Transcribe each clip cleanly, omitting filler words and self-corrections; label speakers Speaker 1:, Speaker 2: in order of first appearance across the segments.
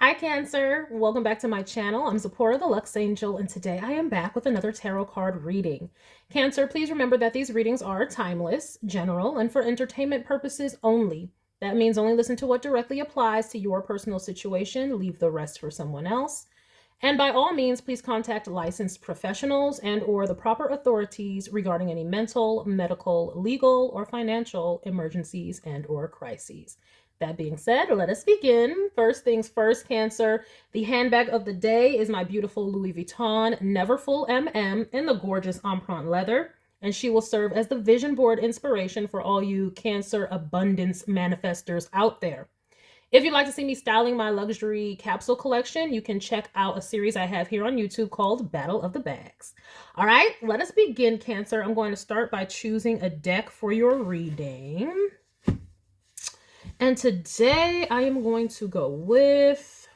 Speaker 1: Hi Cancer, welcome back to my channel. I'm Zipporah the Lux Angel, and today I am back with another tarot card reading. Cancer, please remember that these readings are timeless, general, and for entertainment purposes only. That means only listen to what directly applies to your personal situation, leave the rest for someone else. And by all means, please contact licensed professionals and or the proper authorities regarding any mental, medical, legal, or financial emergencies and or crises. That being said, let us begin. First things first, Cancer. The handbag of the day is my beautiful Louis Vuitton Neverfull MM in the gorgeous empreinte leather, and she will serve as the vision board inspiration for all you Cancer abundance manifestors out there. If you'd like to see me styling my luxury capsule collection, you can check out a series I have here on YouTube called Battle of the Bags. All right, let us begin, Cancer. I'm going to start by choosing a deck for your reading. And today I am going to go with,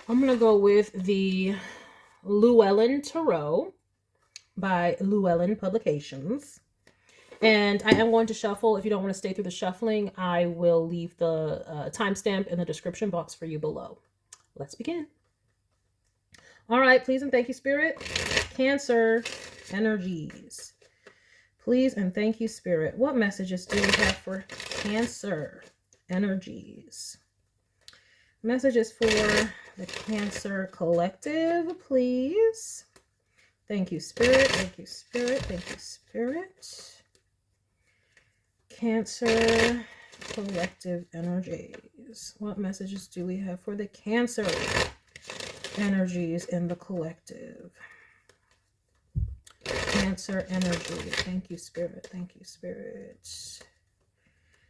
Speaker 1: the Llewellyn Tarot by Llewellyn Publications. And I am going to shuffle. If you don't want to stay through the shuffling, I will leave the timestamp in the description box for you below. Let's begin. All right, please and thank you, Spirit. Cancer energies. Please and thank you, Spirit. What messages do we have for Cancer energies? Messages for the Cancer collective, please. Thank you, Spirit. Thank you, Spirit. Thank you, Spirit. Cancer collective energies. What messages do we have for the Cancer energies in the collective? Cancer energy. Thank you, Spirit. Thank you, Spirit.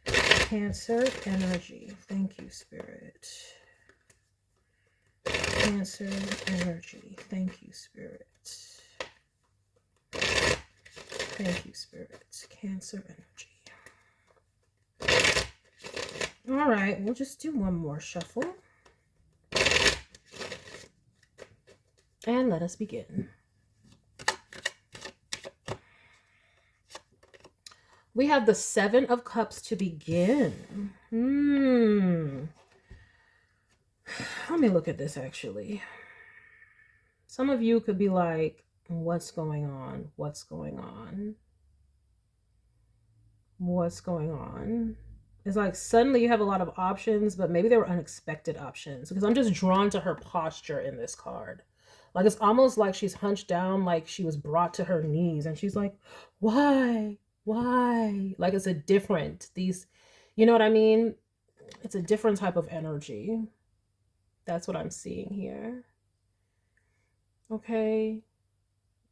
Speaker 1: Cancer energy. Thank you, Spirit. Cancer energy. Thank you, Spirit. Thank you, Spirit. Cancer energy. All right, we'll just do one more shuffle. And let us begin. We have the Seven of Cups to begin. Let me look at this, actually. Some of you could be like, what's going on? What's going on? What's going on? It's like suddenly you have a lot of options, but maybe they were unexpected options, because I'm just drawn to her posture in this card. Like, it's almost like she's hunched down, like she was brought to her knees, and she's like, why? Why? Like, it's a different, you know what I mean? It's a different type of energy. That's what I'm seeing here. Okay.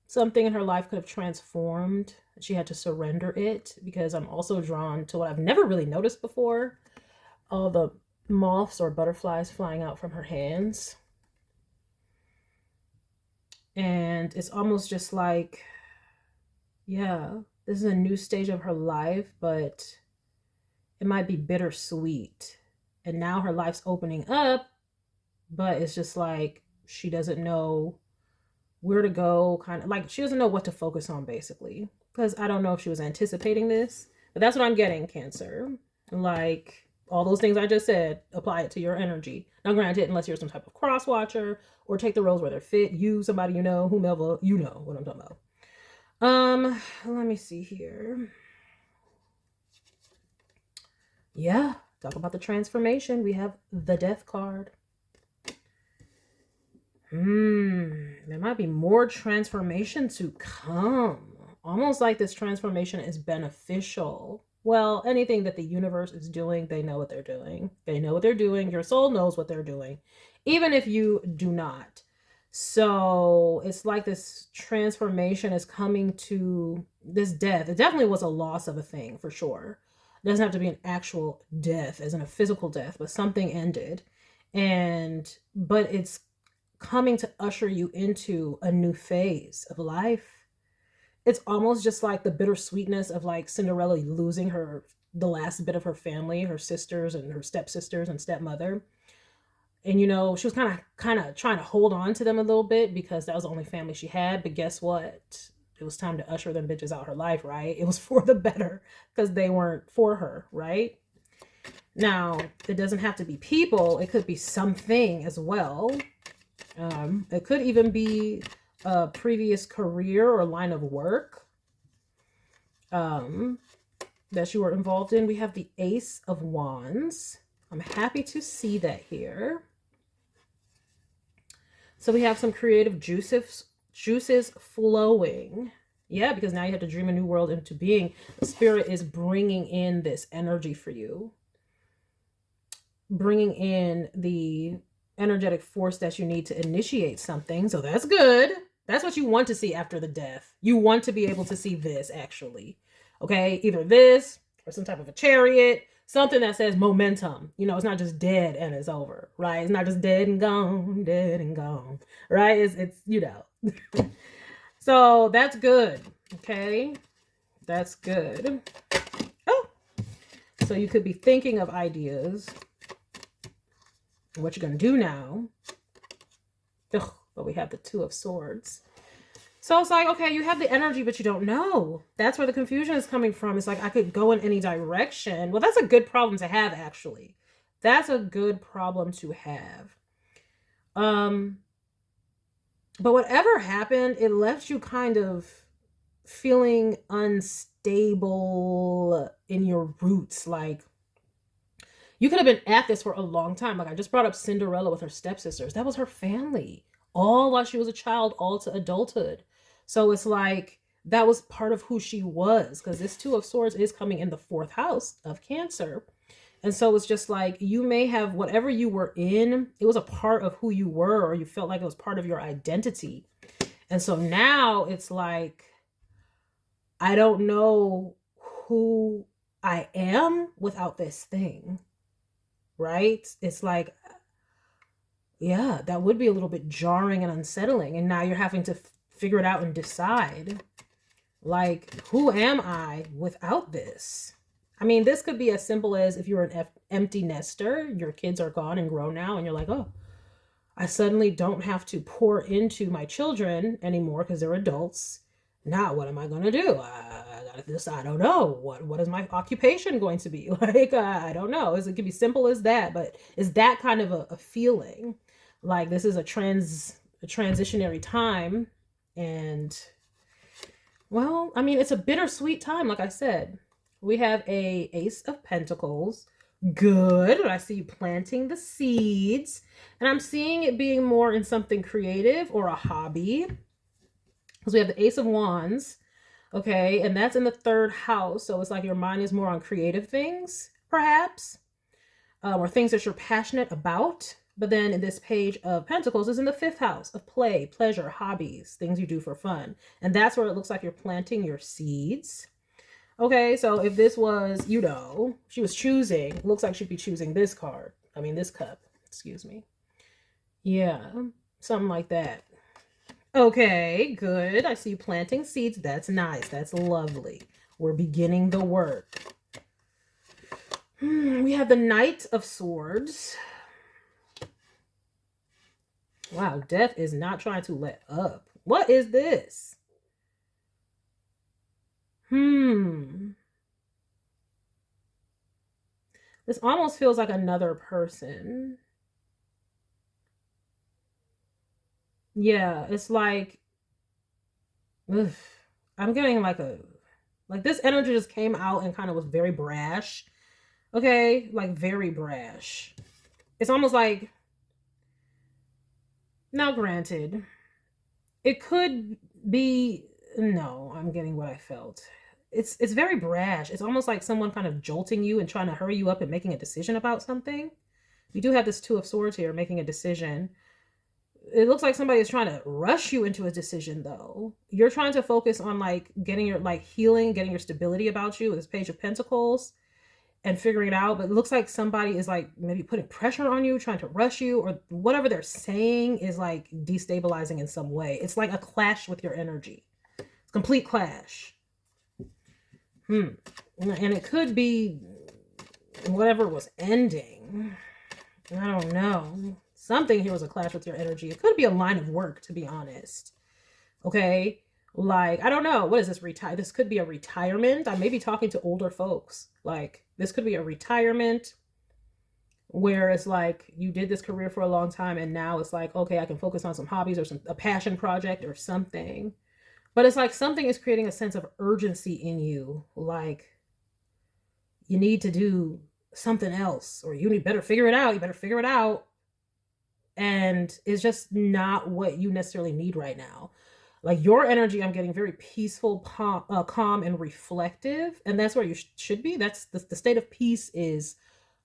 Speaker 1: Something in her life could have transformed. She had to surrender it, because I'm also drawn to what I've never really noticed before. All the moths or butterflies flying out from her hands. And it's almost just like, yeah, this is a new stage of her life, but it might be bittersweet. And now her life's opening up, but it's just like she doesn't know where to go, kind of like she doesn't know what to focus on, basically. Because I don't know if she was anticipating this, but that's what I'm getting, Cancer. Like, all those things I just said, apply it to your energy. Now, granted, unless you're some type of cross watcher or take the roles where they're fit, you, somebody you know, whomever, you know what I'm talking about. Let me see here. Yeah, talk about the transformation. We have the Death card. There might be more transformation to come. Almost like this transformation is beneficial. Well, anything that the universe is doing, they know what they're doing. They know what they're doing. Your soul knows what they're doing, even if you do not. So it's like this transformation is coming to this death. It definitely was a loss of a thing, for sure. It doesn't have to be an actual death, as in a physical death, but something ended. But it's coming to usher you into a new phase of life. It's almost just like the bittersweetness of like Cinderella losing the last bit of her family, her sisters and her stepsisters and stepmother. And, you know, she was kind of trying to hold on to them a little bit because that was the only family she had. But guess what? It was time to usher them bitches out her life, right? It was for the better because they weren't for her, right? Now, it doesn't have to be people. It could be something as well. It could even be a previous career or line of work that you were involved in. We have the Ace of Wands. I'm happy to see that here. So we have some creative juices flowing. Yeah, because now you have to dream a new world into being. The Spirit is bringing in this energy for you. Bringing in the energetic force that you need to initiate something. So that's good. That's what you want to see after the death. You want to be able to see this, actually. Okay, either this or some type of a chariot, something that says momentum. You know, it's not just dead and it's over, right? It's not just dead and gone, right? It's you know. So that's good, okay? That's good. Oh, so you could be thinking of ideas, what you're going to do now. Ugh, but we have the Two of Swords. So it's like, okay, you have the energy, but you don't know. That's where the confusion is coming from. It's like, I could go in any direction. Well, that's a good problem to have, actually. That's a good problem to have. But whatever happened, it left you kind of feeling unstable in your roots. Like, you could have been at this for a long time. Like, I just brought up Cinderella with her stepsisters. That was her family. All while she was a child, all to adulthood. So it's like, that was part of who she was. Because this Two of Swords is coming in the 4th house of Cancer. And so it's just like, you may have, whatever you were in, it was a part of who you were, or you felt like it was part of your identity. And so now it's like, I don't know who I am without this thing. Right? It's like, yeah, that would be a little bit jarring and unsettling. And now you're having to figure it out and decide, like, who am I without this? I mean, this could be as simple as if you're an empty nester, your kids are gone and grown now, and you're like, oh, I suddenly don't have to pour into my children anymore because they're adults. Now, what am I going to do? I don't know. What is my occupation going to be? Like, I don't know. It could be simple as that, but is that kind of a feeling? Like, this is a transitionary time. And, well, I mean, it's a bittersweet time, like I said. We have a Ace of Pentacles. Good. I see you planting the seeds. And I'm seeing it being more in something creative or a hobby. Because we have the Ace of Wands. Okay. And that's in the 3rd house. So it's like your mind is more on creative things, perhaps. Or things that you're passionate about. But then in this Page of Pentacles is in the 5th house of play, pleasure, hobbies, things you do for fun. And that's where it looks like you're planting your seeds. Okay, so if this was, you know, she was choosing, looks like she'd be choosing this card. I mean, this cup, excuse me. Yeah, something like that. Okay, good. I see you planting seeds. That's nice. That's lovely. We're beginning the work. We have the Knight of Swords. Wow, death is not trying to let up. What is this? This almost feels like another person. Yeah, it's like, ugh, I'm getting like this energy just came out and kind of was very brash. Okay, like very brash. It's almost like, now granted, it could be, no, I'm getting what I felt. It's very brash. It's almost like someone kind of jolting you and trying to hurry you up and making a decision about something. We do have this Two of Swords here, making a decision. It looks like somebody is trying to rush you into a decision, though. You're trying to focus on like getting your healing, getting your stability about you with this Page of Pentacles and figuring it out. But it looks like somebody is like maybe putting pressure on you, trying to rush you, or whatever they're saying is like destabilizing in some way. It's like a clash with your energy. It's a complete clash. And it could be whatever was ending. I don't know. Something here was a clash with your energy. It could be a line of work, to be honest. Okay? Like, I don't know. What is this? This could be a retirement. I may be talking to older folks. Like, this could be a retirement. where it's like you did this career for a long time and now it's like, okay, I can focus on some hobbies or a passion project or something. But it's like something is creating a sense of urgency in you. Like you need to do something else, or you better figure it out. You better figure it out. And it's just not what you necessarily need right now. Like your energy, I'm getting very peaceful, calm, and reflective. And that's where you should be. That's the state of peace is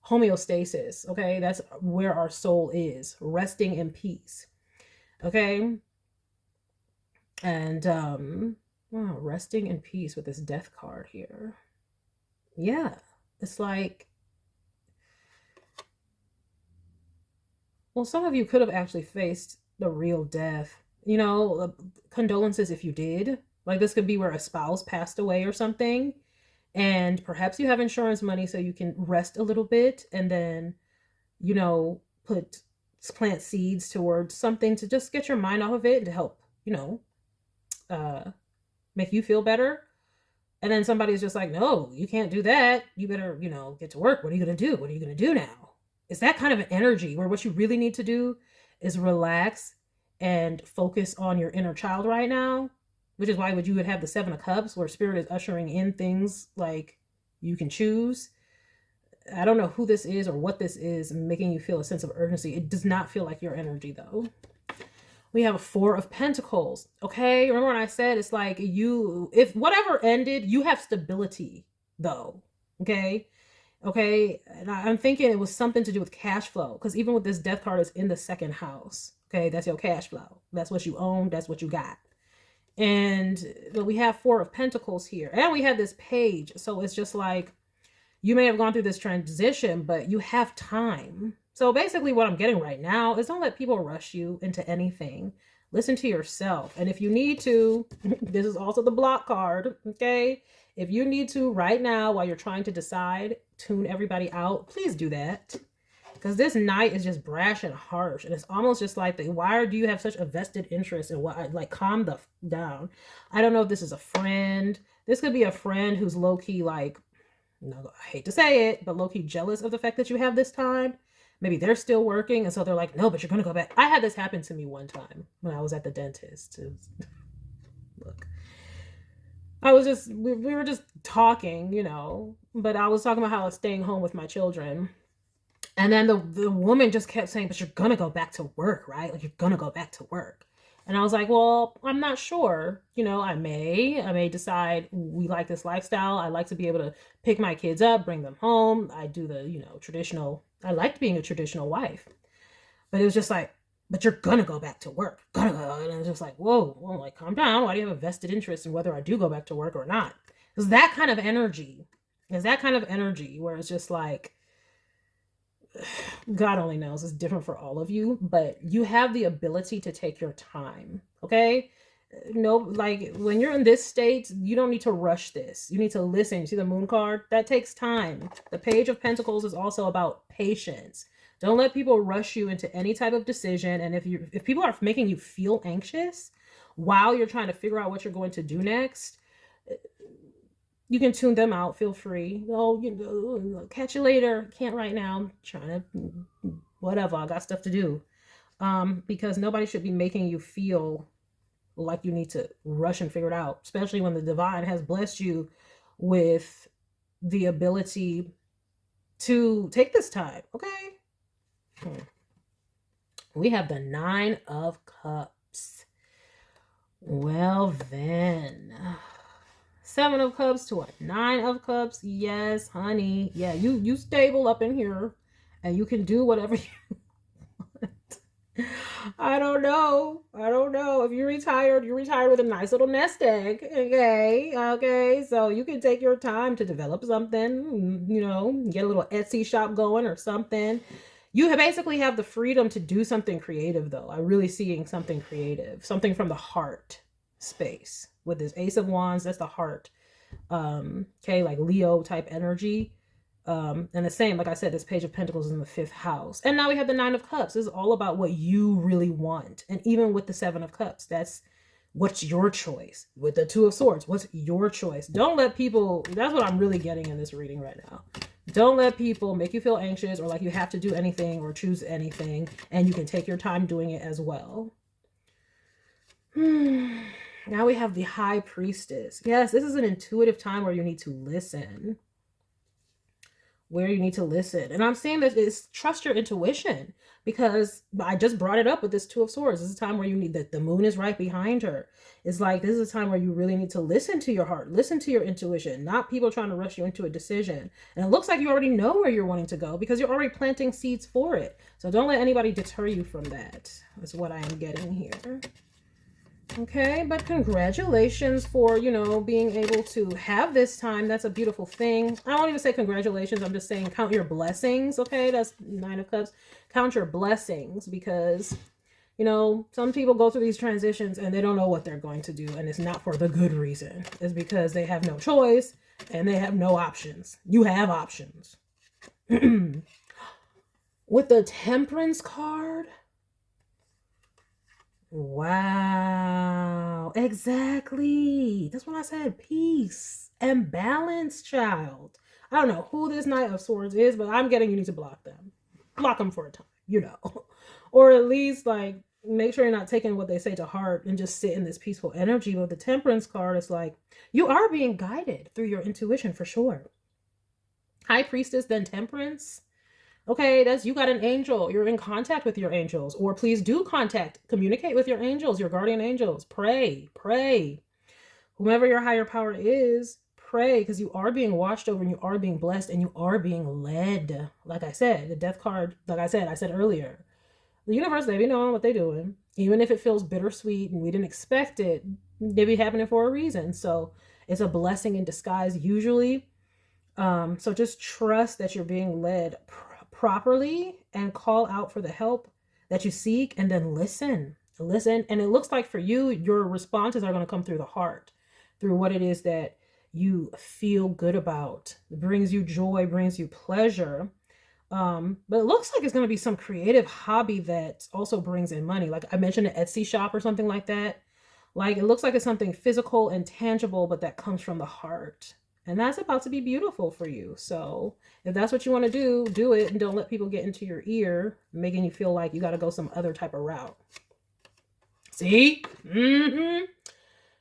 Speaker 1: homeostasis. Okay. That's where our soul is, resting in peace. Okay. And, wow, resting in peace with this death card here. Yeah. It's like, well, some of you could have actually faced the real death. You know, condolences if you did. Like this could be where a spouse passed away or something. And perhaps you have insurance money so you can rest a little bit and then, you know, plant seeds towards something to just get your mind off of it and to help, you know, make you feel better. And then somebody's just like, no, you can't do that. You better, you know, get to work. What are you going to do? What are you going to do now? It's that kind of an energy where what you really need to do is relax and focus on your inner child right now, which is why you would have the 7 of Cups where spirit is ushering in things like you can choose. I don't know who this is or what this is making you feel a sense of urgency. It does not feel like your energy though. We have a 4 of Pentacles. Okay. Remember when I said it's like if whatever ended, you have stability though. Okay. Okay. And I'm thinking it was something to do with cash flow. Because even with this death card, it's in the 2nd house. Okay. That's your cash flow. That's what you own. That's what you got. And we have 4 of Pentacles here. And we have this page. So it's just like, you may have gone through this transition, but you have time. So basically what I'm getting right now is don't let people rush you into anything. Listen to yourself. And if you need to, this is also the block card, okay? If you need to right now while you're trying to decide, tune everybody out, please do that. Because this Knight is just brash and harsh. And it's almost just like, why do you have such a vested interest in what, like calm the down. I don't know if this is a friend. This could be a friend who's low-key like, no, I hate to say it, but low-key jealous of the fact that you have this time. Maybe they're still working, and so they're like, no, but you're going to go back. I had this happen to me one time when I was at the dentist. Look, we were just talking, you know, but I was talking about how I was staying home with my children. And then the woman just kept saying, but you're going to go back to work, right? Like, you're going to go back to work. And I was like, well, I'm not sure. You know, I may decide we like this lifestyle. I like to be able to pick my kids up, bring them home. I do the, you know, traditional, I liked being a traditional wife. But it was just like, but you're going to go back to work. Gonna go. And I was just like, whoa, well, like, calm down. Why do you have a vested interest in whether I do go back to work or not? It's that kind of energy. It's that kind of energy where it's just like, God only knows, it's different for all of you, but you have the ability to take your time. Okay. No, like when you're in this state, you don't need to rush this. You need to listen. You see the Moon card? That takes time. The Page of Pentacles is also about patience. Don't let people rush you into any type of decision. And if people are making you feel anxious while you're trying to figure out what you're going to do next, you can tune them out. Feel free. Oh, you know, catch you later. Can't right now. I'm trying to, whatever. I got stuff to do. Because nobody should be making you feel like you need to rush and figure it out, especially when the divine has blessed you with the ability to take this time. Okay. We have the 9 of Cups. Well, then 7 of Cups to a 9 of Cups. Yes, honey. Yeah, you stable up in here and you can do whatever you want. I don't know. If you're retired with a nice little nest egg. Okay. So you can take your time to develop something, you know, get a little Etsy shop going or something. You basically have the freedom to do something creative though. I'm really seeing something creative, something from the heart space. With this Ace of Wands, that's the heart. Okay, like Leo type energy. And the same, like I said, this Page of Pentacles is in the 5th house. And now we have the 9 of Cups. This is all about what you really want. And even with the 7 of Cups, that's what's your choice. With the 2 of Swords, what's your choice? Don't let people, that's what I'm really getting in this reading right now. Don't let people make you feel anxious or like you have to do anything or choose anything, and you can take your time doing it as well. Now we have the High Priestess. Yes, this is an intuitive time where you need to listen. And I'm saying that is trust your intuition, because I just brought it up with this Two of Swords. This is a time where you need that the moon is right behind her. It's like this is a time where you really need to listen to your heart, listen to your intuition, not people trying to rush you into a decision. And it looks like you already know where you're wanting to go because you're already planting seeds for it. So don't let anybody deter you from that. That's what I am getting here. Okay, but congratulations for, you know, being able to have this time. That's a beautiful thing. I won't even say congratulations. I'm just saying count your blessings. Okay, that's Nine of Cups. Count your blessings, because, you know, some people go through these transitions and they don't know what they're going to do. And it's not for the good reason. It's because they have no choice and they have no options. You have options. With the Temperance card. Wow, exactly. That's what I said. Peace and balance, child. I don't know who this Knight of Swords is, but I'm getting you need to block them. Block them for a time, you know. Or at least, like, make sure you're not taking what they say to heart and just sit in this peaceful energy. But the Temperance card is like, you are being guided through your intuition for sure. High Priestess, then Temperance. Okay, that's, you got an angel. You're in contact with your angels. Or please do communicate with your angels, your guardian angels. Pray. Whomever your higher power is, pray, because you are being watched over and you are being blessed and you are being led. Like I said, the Death card, like I said earlier, the universe, they be knowing what they're doing. Even if it feels bittersweet and we didn't expect it, they be happening for a reason. So it's a blessing in disguise usually. So just trust that you're being led properly and call out for the help that you seek, and then listen. And it looks like for you, your responses are going to come through the heart, through what it is that you feel good about. It brings you joy, brings you pleasure. But it looks like it's going to be some creative hobby that also brings in money. Like I mentioned, an Etsy shop or something like that. Like it looks like it's something physical and tangible, but that comes from the heart. And that's about to be beautiful for you. So if that's what you want to do it, and don't let people get into your ear, making you feel like you got to go some other type of route. See?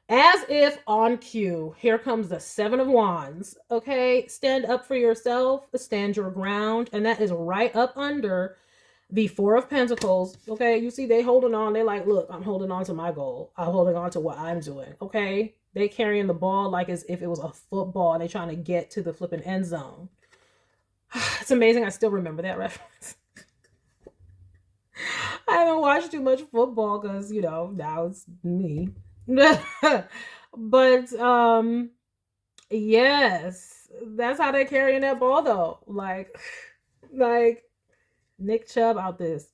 Speaker 1: As if on cue, here comes the Seven of Wands. Okay, stand up for yourself, stand your ground. And that is right up under the Four of Pentacles. Okay, you see they holding on. They're like, look, I'm holding on to my goal. I'm holding on to what I'm doing. Okay, they carrying the ball like as if it was a football and they trying to get to the flipping end zone. It's amazing I still remember that reference. I haven't watched too much football because, you know, now it's me. But yes, that's how they're carrying that ball though. Like Nick Chubb out this.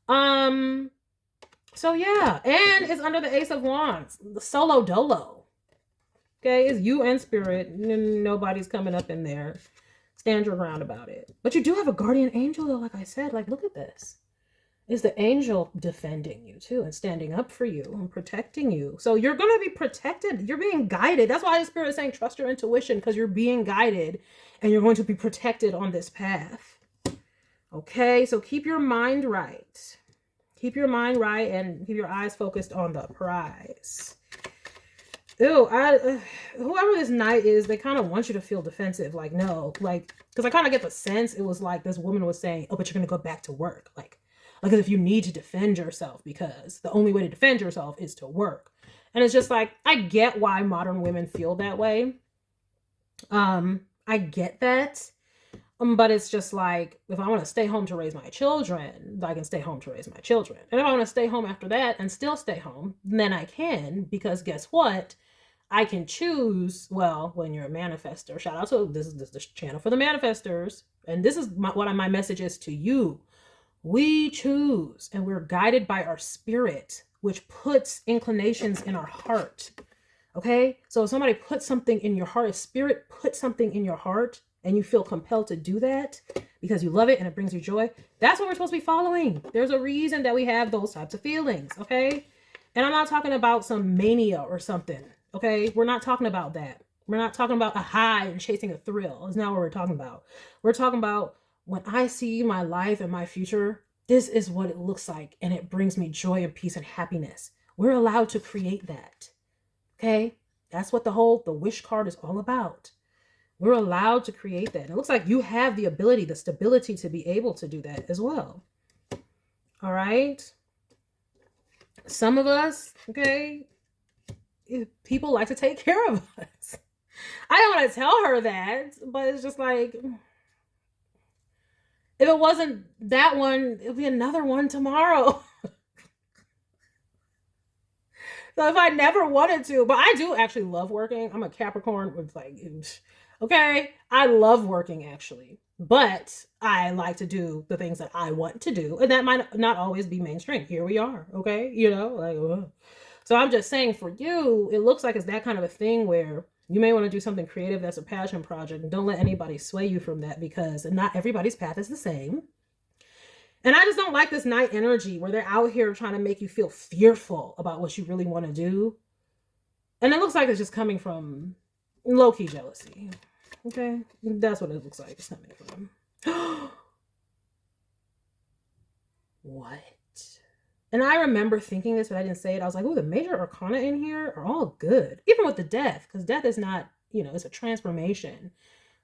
Speaker 1: So yeah, and it's under the Ace of Wands, the solo dolo. Okay, it's you and spirit. Nobody's coming up in there. Stand your ground about it. But you do have a guardian angel though, like I said. Like, look at this. Is the angel defending you too and standing up for you and protecting you. So you're going to be protected. You're being guided. That's why the spirit is saying trust your intuition, because you're being guided and you're going to be protected on this path. Okay, so keep your mind right. Keep your mind right and keep your eyes focused on the prize. Ew, whoever this knight is, they kind of want you to feel defensive. Like, no, like, because I kind of get the sense it was like this woman was saying, oh, but you're going to go back to work. Like as if you need to defend yourself, because the only way to defend yourself is to work. And it's just like, I get why modern women feel that way. I get that. But it's just like, if I want to stay home to raise my children, I can stay home to raise my children. And if I want to stay home after that and still stay home, then I can, because guess what? I can choose. Well, when you're a manifester, shout out to this is the channel for the manifestors. And this is what my message is to you. We choose, and we're guided by our spirit, which puts inclinations in our heart. Okay? So if somebody puts something in your heart, if spirit puts something in your heart, and you feel compelled to do that because you love it and it brings you joy, that's what we're supposed to be following. There's a reason that we have those types of feelings, okay? And I'm not talking about some mania or something, okay? We're not talking about that. We're not talking about a high and chasing a thrill. It's not what we're talking about. We're talking about when I see my life and my future, this is what it looks like, and it brings me joy and peace and happiness. We're allowed to create that. Okay? That's what the wish card is all about. We're allowed to create that. And it looks like you have the ability, the stability to be able to do that as well. All right? Some of us, okay, people like to take care of us. I don't want to tell her that, but it's just like, if it wasn't that one, it'll be another one tomorrow. So if I never wanted to, but I do actually love working. I'm a Capricorn with like, okay, I love working actually, but I like to do the things that I want to do. And that might not always be mainstream. Here we are. Okay. You know, like, so I'm just saying for you, it looks like it's that kind of a thing where you may want to do something creative that's a passion project. And don't let anybody sway you from that, because not everybody's path is the same. And I just don't like this night energy where they're out here trying to make you feel fearful about what you really want to do. And it looks like it's just coming from low-key jealousy. Okay? That's what it looks like it's coming from. What? And I remember thinking this, but I didn't say it. I was like, oh, the major arcana in here are all good. Even with the death, because death is not, it's a transformation.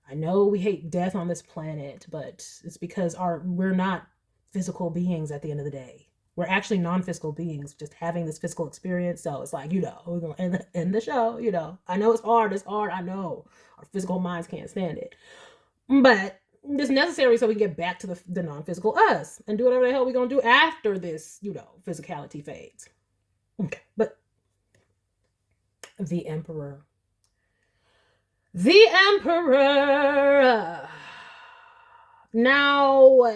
Speaker 1: I know we hate death on this planet, but it's because we're not physical beings at the end of the day. We're actually non-physical beings just having this physical experience. So it's like, we're going to end the show, I know it's hard. I know our physical minds can't stand it, but it's necessary so we can get back to the non-physical us and do whatever the hell we're going to do after this, physicality fades. Okay. But the Emperor. Now,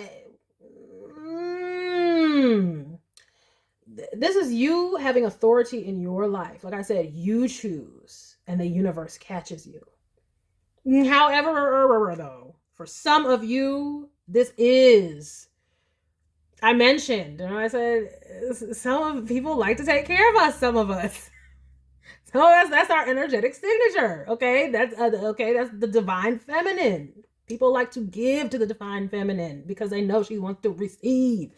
Speaker 1: this is you having authority in your life. Like I said, you choose and the universe catches you. However, though, for some of you, this is, I mentioned, I said, some people like to take care of us, some of us. So that's our energetic signature, okay? That's the divine feminine. People like to give to the divine feminine because they know she wants to receive.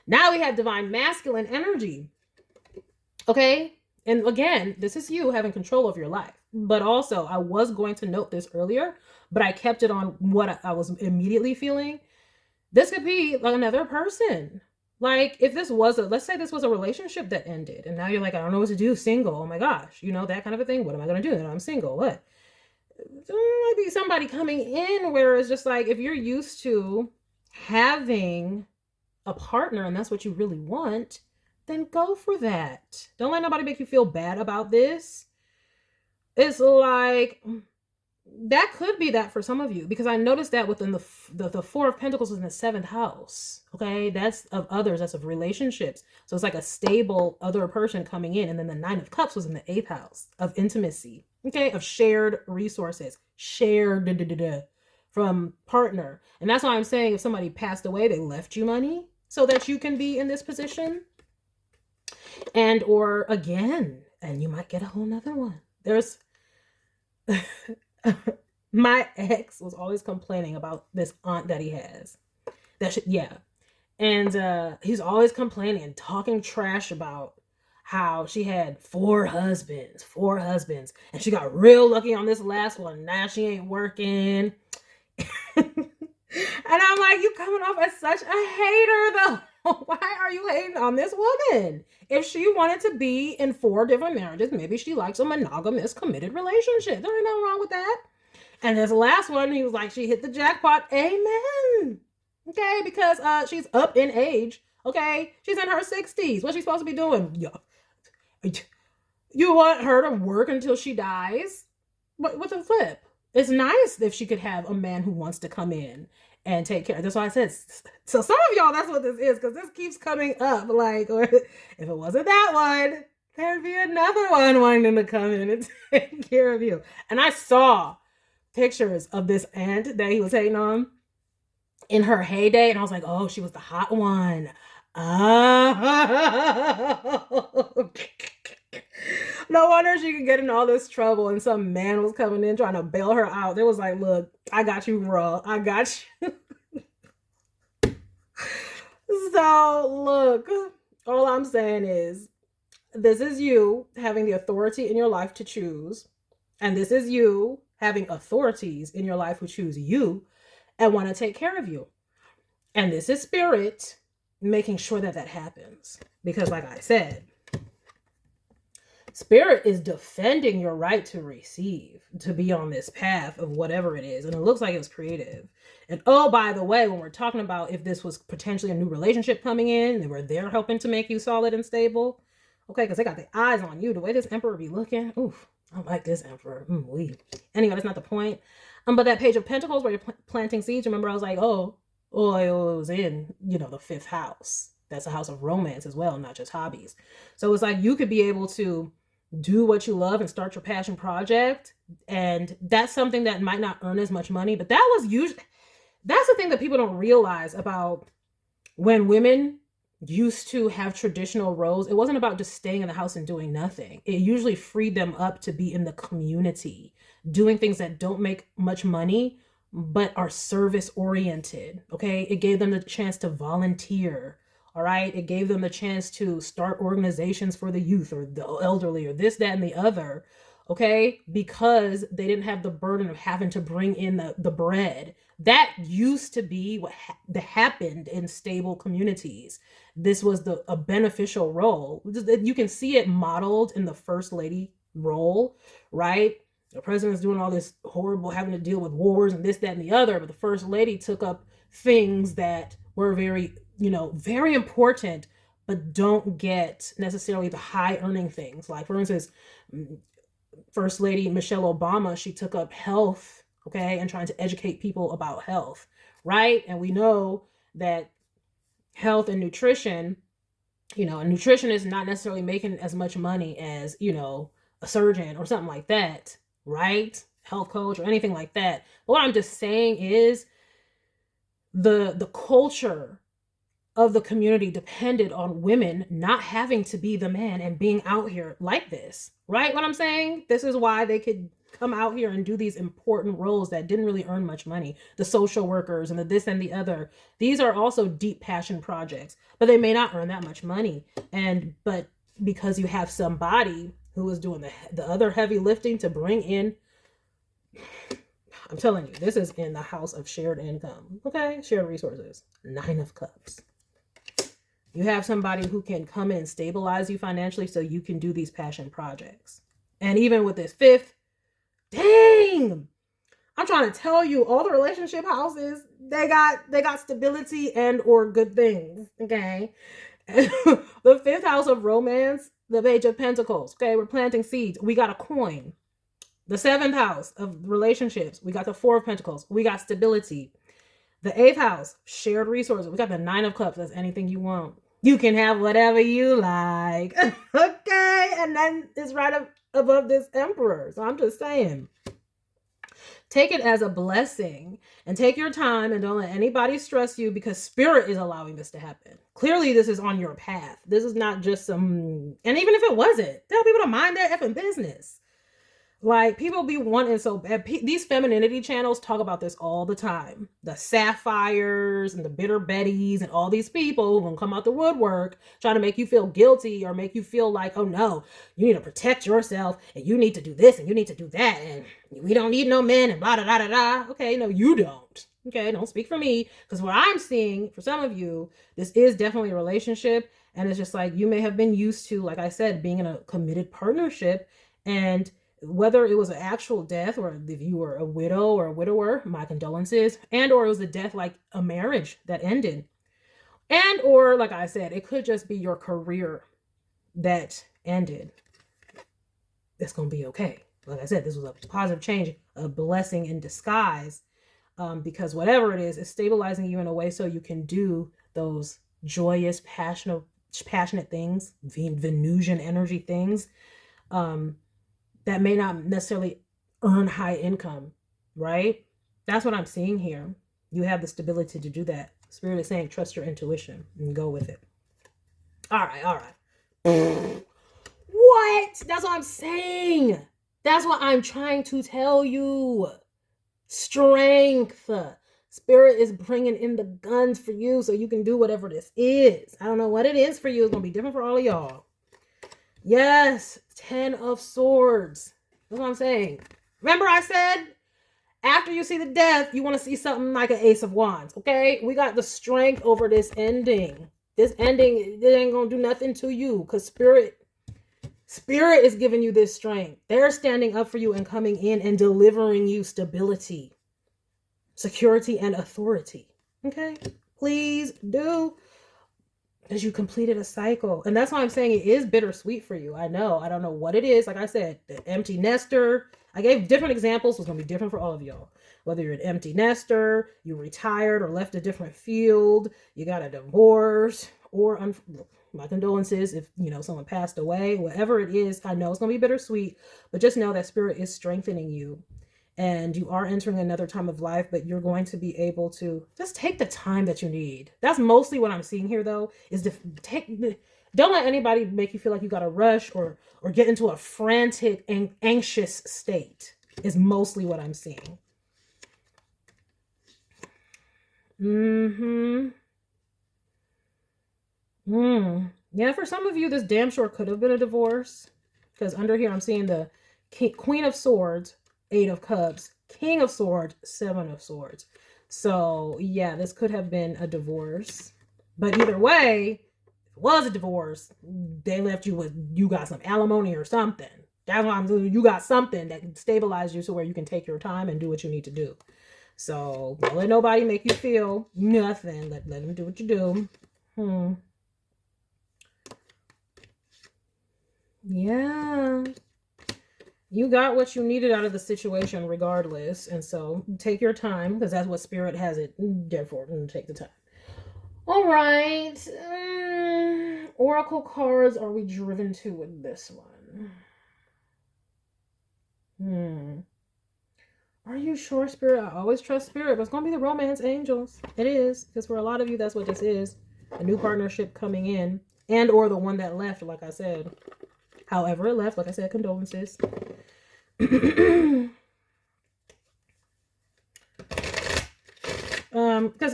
Speaker 1: Now we have divine masculine energy. Okay? And again, this is you having control of your life. But also, I was going to note this earlier, but I kept it on what I was immediately feeling. This could be like another person. Like if this was let's say this was a relationship that ended and now you're like, I don't know what to do, single. Oh my gosh, that kind of a thing. What am I going to do? I'm single. What? There might be somebody coming in where it's just like, if you're used to having a partner and that's what you really want, then go for that. Don't let nobody make you feel bad about this. It's like, that could be that for some of you, because I noticed that within the Four of Pentacles is in the 7th house. Okay, that's of others, that's of relationships. So it's like a stable other person coming in, and then the 9 of Cups was in the 8th house of intimacy. Okay, of shared resources, shared from partner. And that's why I'm saying if somebody passed away, they left you money so that you can be in this position. And or again, and you might get a whole nother one. There's my ex was always complaining about this aunt that he has. And he's always complaining and talking trash about how she had four husbands, and she got real lucky on this last one. Now she ain't working. And I'm like, you coming off as such a hater though. Why are you hating on this woman? If she wanted to be in 4 different marriages, maybe she likes a monogamous, committed relationship. There ain't nothing wrong with that. And this last one, he was like, she hit the jackpot. Amen. Okay, because she's up in age. Okay, she's in her 60s. What's she supposed to be doing? You want her to work until she dies? But with a flip, it's nice if she could have a man who wants to come in and take care. That's why I said, so some of y'all, that's what this is, because this keeps coming up. Like, if it wasn't that one, there'd be another one wanting to come in and take care of you. And I saw pictures of this aunt that he was hating on in her heyday, and I was like, oh, she was the hot one. Oh. No wonder she could get in all this trouble and some man was coming in trying to bail her out. They was like, look, I got you, bro. I got you. So, look, all I'm saying is this is you having the authority in your life to choose. And this is you having authorities in your life who choose you and want to take care of you. And this is spirit making sure that that happens. Because like I said, spirit is defending your right to receive, to be on this path of whatever it is. And it looks like it was creative. And oh, by the way, when we're talking about if this was potentially a new relationship coming in, they were there helping to make you solid and stable. Okay, because they got their eyes on you. The way this emperor be looking, oof, I like this emperor. Anyway, that's not the point. But that page of pentacles where you're planting seeds, remember I was like, oh, it was in, the 5th house. That's a house of romance as well, not just hobbies. So it's like you could be able to do what you love and start your passion project. And that's something that might not earn as much money, but that's the thing that people don't realize about when women used to have traditional roles. It wasn't about just staying in the house and doing nothing. It usually freed them up to be in the community, doing things that don't make much money, but are service oriented. Okay. It gave them the chance to volunteer. All right. It gave them the chance to start organizations for the youth or the elderly or this, that, and the other. Okay. Because they didn't have the burden of having to bring in the bread. That used to be what happened in stable communities. This was a beneficial role. You can see it modeled in the first lady role, right? The president's doing all this horrible, having to deal with wars and this, that, and the other. But the first lady took up things that were very, very important, but don't get necessarily the high earning things. Like, for instance, First Lady Michelle Obama, she took up health, okay, and trying to educate people about health, right? And we know that health and nutrition, a nutritionist not necessarily making as much money as, a surgeon or something like that, right? Health coach or anything like that. But what I'm just saying is the culture of the community depended on women not having to be the man and being out here like this, right? What I'm saying? This is why they could come out here and do these important roles that didn't really earn much money. The social workers and the this and the other. These are also deep passion projects, but they may not earn that much money. But because you have somebody who is doing the other heavy lifting to bring in, I'm telling you, this is in the house of shared income, okay? Shared resources. 9 of Cups. You have somebody who can come in and stabilize you financially so you can do these passion projects. And even with this 5th, dang, I'm trying to tell you, all the relationship houses, they got stability and or good things, okay? The 5th house of romance, the Page of Pentacles, okay? We're planting seeds. We got a coin. The 7th house of relationships, we got the 4 of Pentacles. We got stability. The 8th house, shared resources. We got the 9 of Cups. That's anything you want. You can have whatever you like. Okay. And then it's right up above this Emperor. So I'm just saying, take it as a blessing and take your time and don't let anybody stress you, because spirit is allowing this to happen. Clearly, this is on your path. This is not just some, and even if it wasn't, tell people to mind their effing business. Like, people be wanting so bad. These femininity channels talk about this all the time. The sapphires and the bitter betties and all these people who come out the woodwork trying to make you feel guilty or make you feel like, oh no, you need to protect yourself and you need to do this and you need to do that and we don't need no men and blah, blah, blah, blah. Okay, no, you don't. Okay, don't speak for me, because what I'm seeing for some of you, this is definitely a relationship, and it's just like you may have been used to, like I said, being in a committed partnership, and whether it was an actual death or if you were a widow or a widower, my condolences, and or it was a death like a marriage that ended, and or like I said, it could just be your career that ended. It's gonna be okay. Like I said, this was a positive change, a blessing in disguise, because whatever it is stabilizing you in a way so you can do those joyous, passionate things, Venusian energy things, that may not necessarily earn high income, right? That's what I'm seeing here. You have the stability to do that. Spirit is saying, trust your intuition and go with it. All right. What? What? That's what I'm saying. That's what I'm trying to tell you. Strength. Spirit is bringing in the guns for you so you can do whatever this is. I don't know what it is for you. It's going to be different for all of y'all. Yes. 10 of Swords. That's what I'm saying. Remember I said, after you see the death, you want to see something like an Ace of Wands. Okay? We got the strength over this ending. This ending, it ain't going to do nothing to you because Spirit is giving you this strength. They're standing up for you and coming in and delivering you stability, security, and authority. Okay? Please do. Because you completed a cycle. And that's why I'm saying it is bittersweet for you. I know. I don't know what it is. Like I said, the empty nester. I gave different examples. So it's going to be different for all of y'all. Whether you're an empty nester, you retired or left a different field, you got a divorce, or my condolences if, someone passed away, whatever it is. I know it's going to be bittersweet, but just know that Spirit is strengthening you. And you are entering another time of life, but you're going to be able to just take the time that you need. That's mostly what I'm seeing here, though, is don't let anybody make you feel like you got to rush or get into a frantic and anxious state is mostly what I'm seeing. Yeah, for some of you, this damn sure could have been a divorce. Because under here, I'm seeing the Queen of Swords, 8 of Cups, King of Swords, 7 of Swords. So, yeah, this could have been a divorce. But either way, if it was a divorce, they left you with, you got some alimony or something. That's what I'm doing. You got something that can stabilize you so where you can take your time and do what you need to do. So, don't let nobody make you feel nothing. Let them do what you do. Yeah. You got what you needed out of the situation regardless. And so take your time because that's what Spirit has it. Therefore, take the time. All right. Oracle cards are we driven to with this one? Are you sure, Spirit? I always trust Spirit, but it's going to be the romance angels. It is. Because for a lot of you, that's what this is. A new partnership coming in. And or the one that left, like I said. However it left, like I said, condolences. Because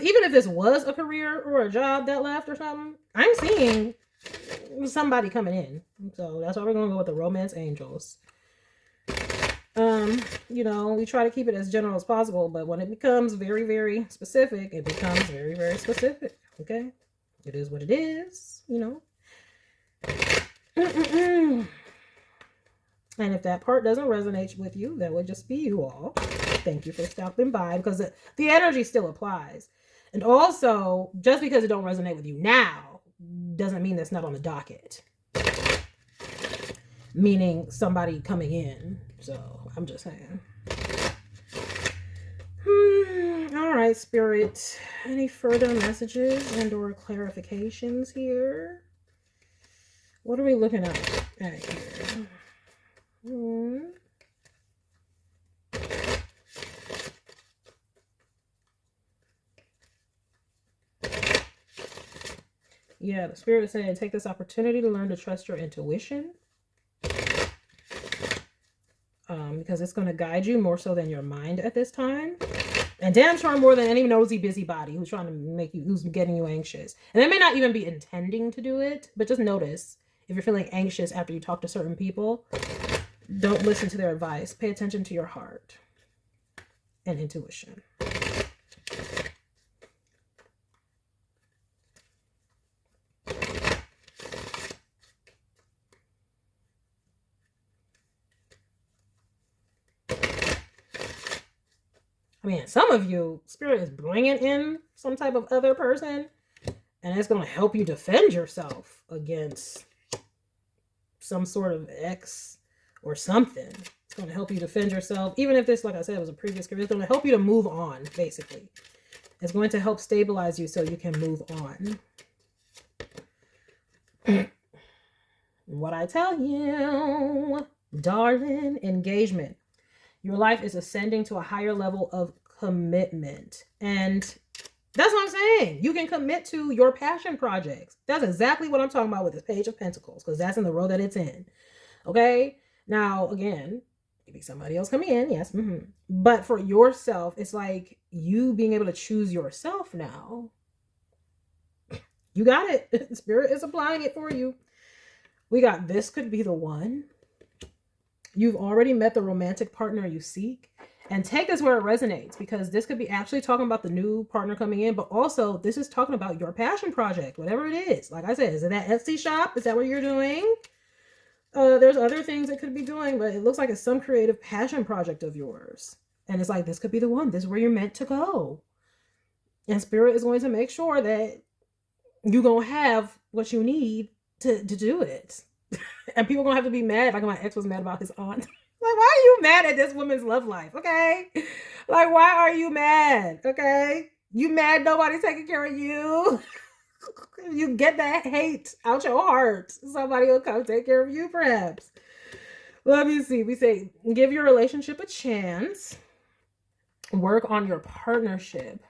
Speaker 1: even if this was a career or a job that left or something, I'm seeing somebody coming in. So that's why we're going to go with the romance angels. We try to keep it as general as possible, but when it becomes very, very specific, it becomes very, very specific. Okay? It is what it is, And if that part doesn't resonate with you, that would just be you all. Thank you for stopping by because the energy still applies. And also, just because it don't resonate with you now doesn't mean that's not on the docket. Meaning somebody coming in. So I'm just saying. All right, Spirit. Any further messages and or clarifications here? What are we looking at here? Yeah, the Spirit is saying take this opportunity to learn to trust your intuition. Because it's going to guide you more so than your mind at this time. And damn sure more than any nosy busybody who's trying to make you, who's getting you anxious. And they may not even be intending to do it, but just notice if you're feeling anxious after you talk to certain people, don't listen to their advice. Pay attention to your heart and intuition. I mean, some of you, Spirit is bringing in some type of other person, and it's going to help you defend yourself against some sort of ex or something. It's going to help you defend yourself. Even if this, like I said, was a previous career, it's going to help you to move on, basically. It's going to help stabilize you so you can move on. What I tell you, darling, engagement. Your life is ascending to a higher level of commitment. And that's what I'm saying. You can commit to your passion projects. That's exactly what I'm talking about with this Page of Pentacles, because that's in the row that it's in. Okay. Now, again, maybe somebody else coming in. Yes. But for yourself, it's like you being able to choose yourself now. You got it. Spirit is applying it for you. We got this could be the one. You've already met the romantic partner you seek. And take this where it resonates, because this could be actually talking about the new partner coming in, but also this is talking about your passion project, whatever it is. Like I said, is it that Etsy shop? Is that what you're doing? There's other things it could be doing, but it looks like it's some creative passion project of yours. And it's like, this could be the one. This is where you're meant to go. And Spirit is going to make sure that you're going to have what you need to do it. And people are going to have to be mad. Like my ex was mad about his aunt. Like, why are you mad at this woman's love life? Okay. Like, why are you mad? Okay. You mad nobody's taking care of you? You get that hate out your heart. Somebody will come take care of you, perhaps. Let me see. We say, give your relationship a chance. Work on your partnership.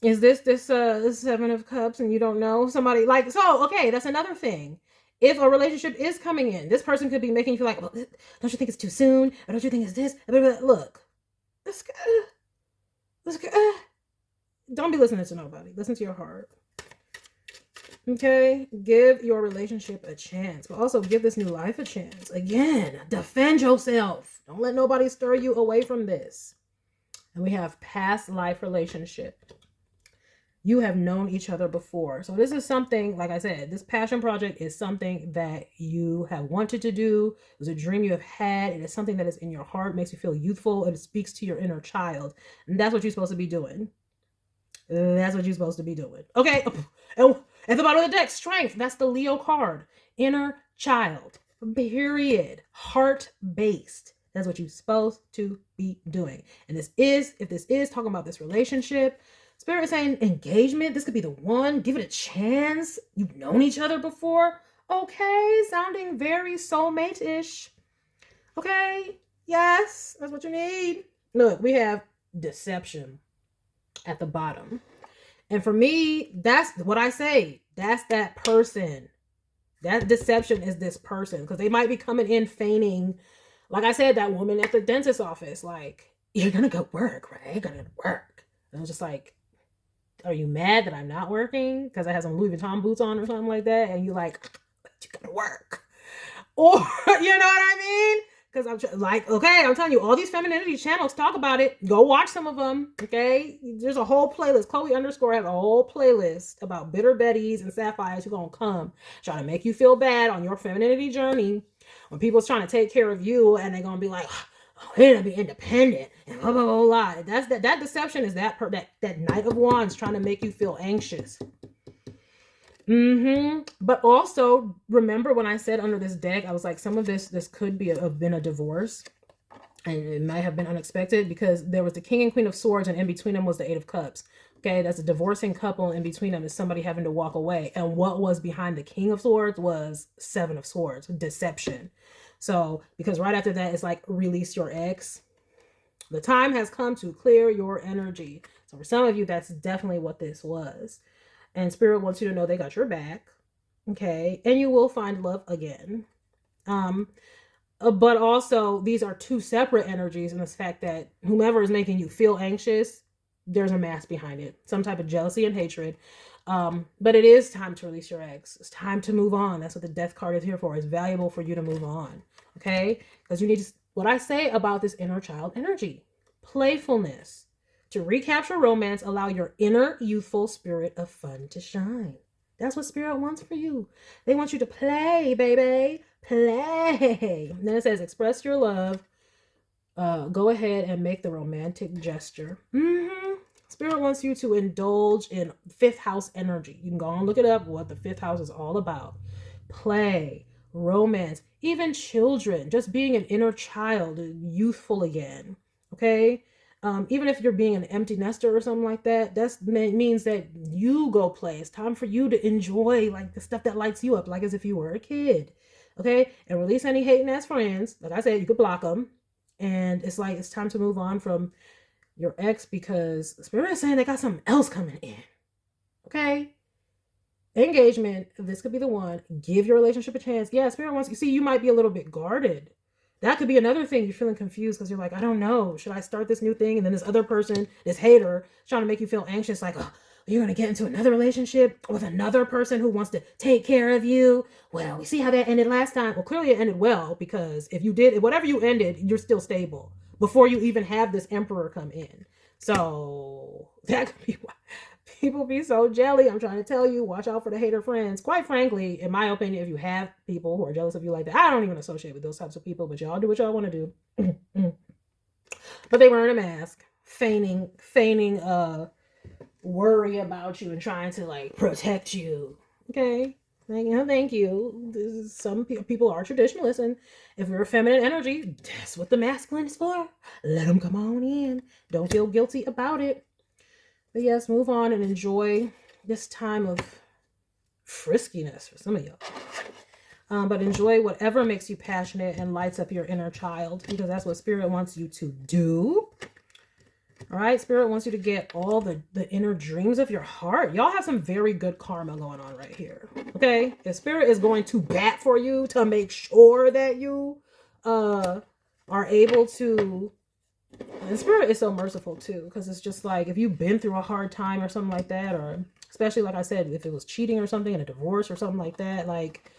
Speaker 1: Is this Seven of Cups and you don't know somebody? Like, so, okay, that's another thing. If a relationship is coming in, this person could be making you feel like, well, don't you think it's too soon? Or don't you think it's this? Look, let's don't be listening to nobody. Listen to your heart. Okay? Give your relationship a chance, but also give this new life a chance. Again, defend yourself. Don't let nobody stir you away from this. And we have past life relationship. You have known each other before. So this is something, like I said, this passion project is something that you have wanted to do. It was a dream you have had. It is something that is in your heart, makes you feel youthful, and it speaks to your inner child. And that's what you're supposed to be doing. That's what you're supposed to be doing. Okay. And at the bottom of the deck, strength. That's the Leo card. Inner child. Period. Heart-based. That's what you're supposed to be doing. And if this is talking about this relationship, Spirit is saying engagement. This could be the one. Give it a chance. You've known each other before. Okay. Sounding very soulmate-ish. Okay. Yes. That's what you need. Look, we have deception at the bottom. And for me, that's what I say. That's that person. That deception is this person. Because they might be coming in feigning, like I said, that woman at the dentist's office, like, you're going to go work, right? You're going to work. And I was just like, are you mad that I'm not working? Because I have some Louis Vuitton boots on or something like that. And you're like, you got to work. Or, you know what I mean? Because I'm like, okay, I'm telling you, all these femininity channels talk about it. Go watch some of them, okay? There's a whole playlist. Chloe _ has a whole playlist about bitter Bettys and sapphires who are going to come trying to make you feel bad on your femininity journey when people's trying to take care of you and they're going to be like, oh, we're going to be independent and blah, blah, blah, blah. That deception is that Knight of Wands trying to make you feel anxious. But also remember when I said under this deck, I was like, some of this could be have been a divorce, and it might have been unexpected because there was the King and Queen of Swords, and in between them was the Eight of Cups. Okay, that's a divorcing couple. In between them is somebody having to walk away, and what was behind the King of Swords was Seven of Swords, deception. So because right after that, it's like release your ex. The time has come to clear your energy. So for some of you, that's definitely what this was. And Spirit wants you to know they got your back. Okay. And you will find love again. But also, these are two separate energies in this fact that whomever is making you feel anxious, there's a mask behind it. Some type of jealousy and hatred. But it is time to release your ex. It's time to move on. That's what the Death card is here for. It's valuable for you to move on. Okay? Because you need to, what I say about this inner child energy. Playfulness. To recapture romance, allow your inner youthful spirit of fun to shine. That's what Spirit wants for you. They want you to play, baby. Play. And then it says, express your love. Go ahead and make the romantic gesture. Spirit wants you to indulge in fifth house energy. You can go and look it up, what the fifth house is all about. Play, romance, even children. Just being an inner child, youthful again. Okay? Even if you're being an empty nester or something like that, that means that you go play. It's time for you to enjoy like the stuff that lights you up, like as if you were a kid. Okay? And release any hating ass friends. Like I said, you could block them. And it's like, it's time to move on from your ex because Spirit is saying they got something else coming in. Okay? engagement, this could be the one. Give your relationship a chance. Yeah, Spirit wants you. See, you might be a little bit guarded. That could be another thing. You're feeling confused because you're like, I don't know. Should I start this new thing? And then this other person, this hater, is trying to make you feel anxious. Like, oh, you're going to get into another relationship with another person who wants to take care of you. Well, we see how that ended last time. Well, clearly it ended well, because if you did, whatever you ended, you're still stable before you even have this emperor come in. So that could be why people be so jelly. I'm trying to tell you, watch out for the hater friends. Quite frankly, in my opinion, if you have people who are jealous of you like that, I don't even associate with those types of people, but y'all do what y'all want to do. But they wearing a mask, feigning worry about you and trying to like protect you. Okay. Thank you. Some people are traditionalists, and if you're a feminine energy, that's what the masculine is for. Let them come on in. Don't feel guilty about it. But yes, move on and enjoy this time of friskiness for some of y'all. But enjoy whatever makes you passionate and lights up your inner child, because that's what Spirit wants you to do. All right, Spirit wants you to get all the inner dreams of your heart. Y'all have some very good karma going on right here. Okay, the Spirit is going to bat for you to make sure that you are able to. And Spirit is so merciful too, because it's just like, if you've been through a hard time or something like that, or especially like I said, if it was cheating or something and a divorce or something like that, like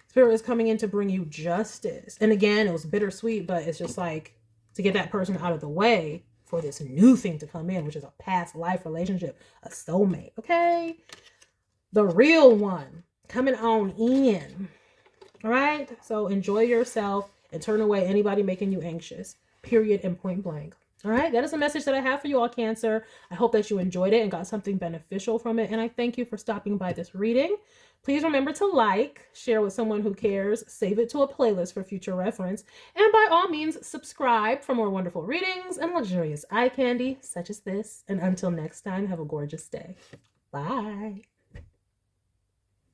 Speaker 1: Spirit is coming in to bring you justice. And again, it was bittersweet, but it's just like to get that person out of the way for this new thing to come in, which is a past life relationship, a soulmate. Okay, the real one coming on in. All right, so enjoy yourself and turn away anybody making you anxious, period, and point blank. All right, that is a message that I have for you all, Cancer. I hope that you enjoyed it and got something beneficial from it, and I thank you for stopping by this reading. Please remember to like, share with someone who cares, save it to a playlist for future reference, and by all means, subscribe for more wonderful readings and luxurious eye candy such as this. And until next time, have a gorgeous day. Bye.